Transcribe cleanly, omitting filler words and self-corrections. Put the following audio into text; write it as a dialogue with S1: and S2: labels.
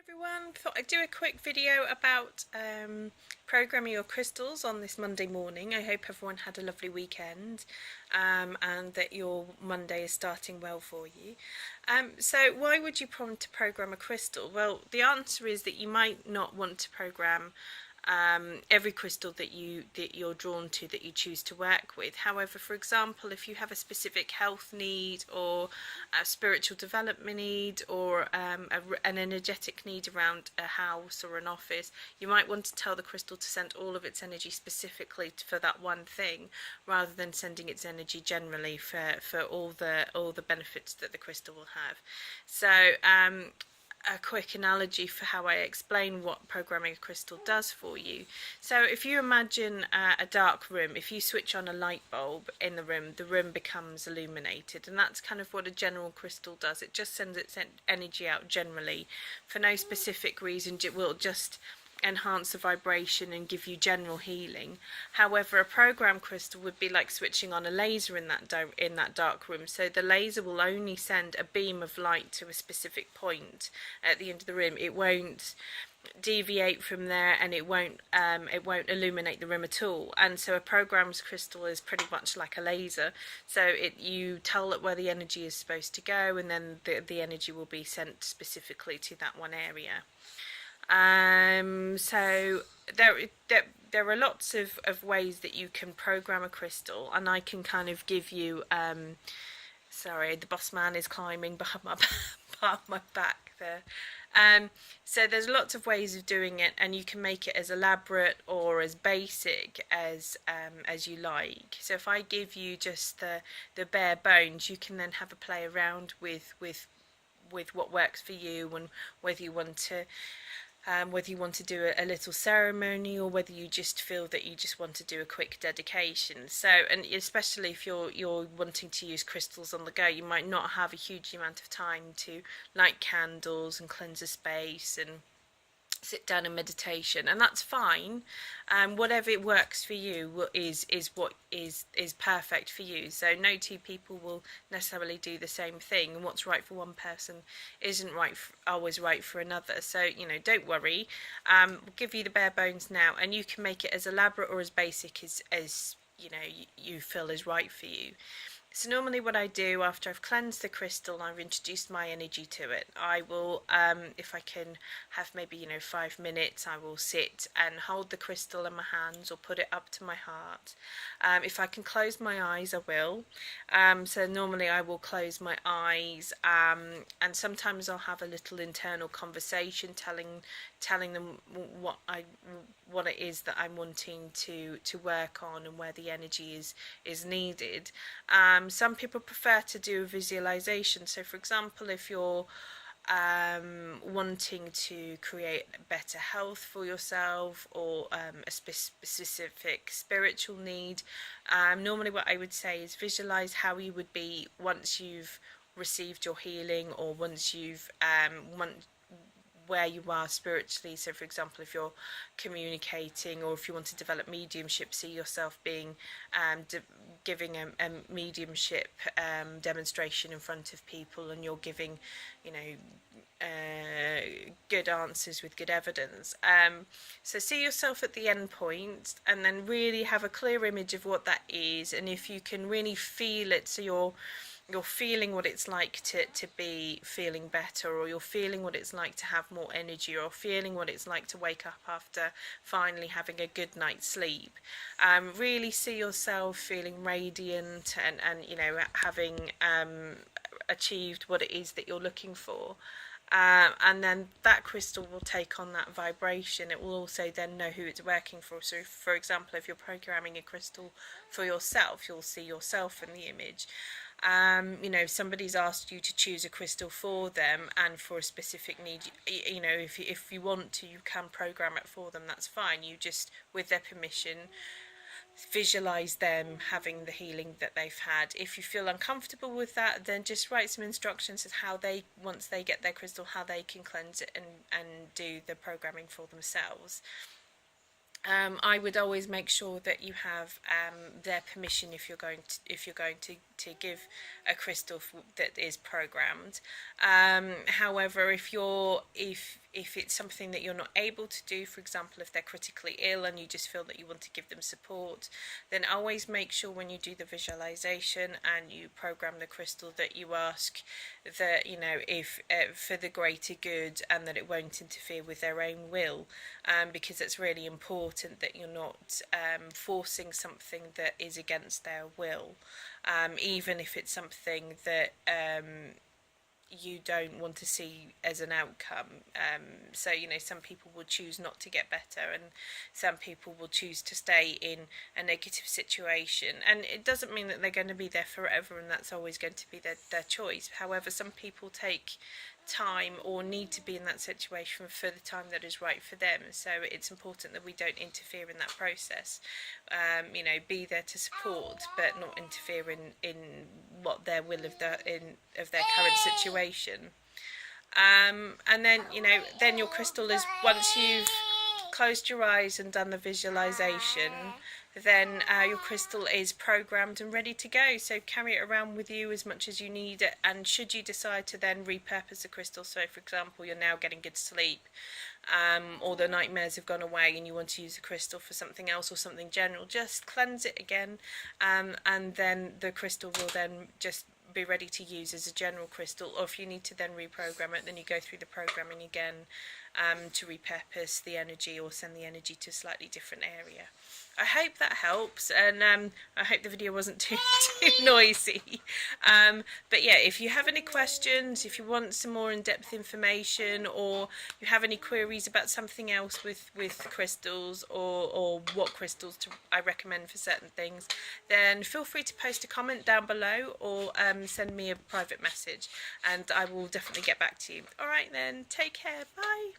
S1: Everyone, thought I'd do a quick video about programming your crystals on this Monday morning. I hope everyone had a lovely weekend and that your Monday is starting well for you. So why would you want to program a crystal? Well, the answer is that you might not want to program every crystal that you're drawn to, that you choose to work with. However, for example, if you have a specific health need or a spiritual development need or an energetic need around a house or an office, you might want to tell the crystal to send all of its energy specifically for that one thing, rather than sending its energy generally for all the benefits that the crystal will have. So a quick analogy for how I explain what programming a crystal does for you. So if you imagine a dark room, if you switch on a light bulb in the room becomes illuminated, and that's kind of what a general crystal does. It just sends its energy out generally for no specific reason. It will just enhance the vibration and give you general healing. However, a program crystal would be like switching on a laser in that dark room. So the laser will only send a beam of light to a specific point at the end of the room. It won't deviate from there, and it won't illuminate the room at all. And so a program's crystal is pretty much like a laser. So you tell it where the energy is supposed to go, and then the energy will be sent specifically to that one area. So there are lots of ways that you can program a crystal, and I can kind of give you sorry, the boss man is climbing behind my back there. So there's lots of ways of doing it, and you can make it as elaborate or as basic as you like. So if I give you just the bare bones, you can then have a play around with what works for you, and whether you want to do a little ceremony, or whether you just feel that you just want to do a quick dedication. So, and especially if you're wanting to use crystals on the go, you might not have a huge amount of time to light candles and cleanse a space and sit down in meditation, and that's fine. Whatever works for you is what is perfect for you. So no two people will necessarily do the same thing, and what's right for one person isn't always right for another. So don't worry. We'll give you the bare bones now, and you can make it as elaborate or as basic as you feel is right for you. So normally what I do after I've cleansed the crystal and I've introduced my energy to it, I will, if I can have maybe 5 minutes, I will sit and hold the crystal in my hands or put it up to my heart. If I can close my eyes, I will. So normally I will close my eyes, and sometimes I'll have a little internal conversation telling them what it is that I'm wanting to work on and where the energy is needed. Some people prefer to do a visualization. So for example, if you're wanting to create better health for yourself, or a specific spiritual need, normally what I would say is visualize how you would be once you've received your healing, or once you've where you are spiritually. So for example, if you're communicating, or if you want to develop mediumship, see yourself being giving a mediumship demonstration in front of people, and you're giving good answers with good evidence. So see yourself at the end point, and then really have a clear image of what that is. And if you can really feel it, so you're feeling what it's like to be feeling better, or you're feeling what it's like to have more energy, or feeling what it's like to wake up after finally having a good night's sleep. Really see yourself feeling radiant and having achieved what it is that you're looking for. And then that crystal will take on that vibration. It will also then know who it's working for. So for example, if you're programming a crystal for yourself, you'll see yourself in the image. If somebody's asked you to choose a crystal for them and for a specific need, if you want to, you can program it for them. That's fine. You just, with their permission, visualize them having the healing that they've had. If you feel uncomfortable with that, then just write some instructions as how they, once they get their crystal, how they can cleanse it and do the programming for themselves. I would always make sure that you have their permission if you're going to give a crystal that is programmed. However, if If it's something that you're not able to do, for example, if they're critically ill and you just feel that you want to give them support, then always make sure when you do the visualization and you program the crystal that you ask that, you know, if for the greater good, and that it won't interfere with their own will, because it's really important that you're not forcing something that is against their will, even if it's something that you don't want to see as an outcome. So, you know, some people will choose not to get better, and some people will choose to stay in a negative situation. And it doesn't mean that they're going to be there forever, and that's always going to be their choice. However, some people take time or need to be in that situation for the time that is right for them. So it's important that we don't interfere in that process. You know, be there to support, but not interfere in what their will of their current situation. And then, you know, then your crystal is, once you've closed your eyes and done the visualization, then your crystal is programmed and ready to go. So carry it around with you as much as you need it. And should you decide to then repurpose the crystal, so for example you're now getting good sleep, or the nightmares have gone away and you want to use the crystal for something else or something general, just cleanse it again, and then the crystal will then just be ready to use as a general crystal. Or if you need to then reprogram it, then you go through the programming again, to repurpose the energy or send the energy to a slightly different area. I hope that helps, and I hope the video wasn't too noisy. But yeah, if you have any questions, if you want some more in-depth information, or you have any queries about something else with crystals, or what crystals I recommend for certain things, then feel free to post a comment down below, or send me a private message, and I will definitely get back to you. Alright then, take care, bye!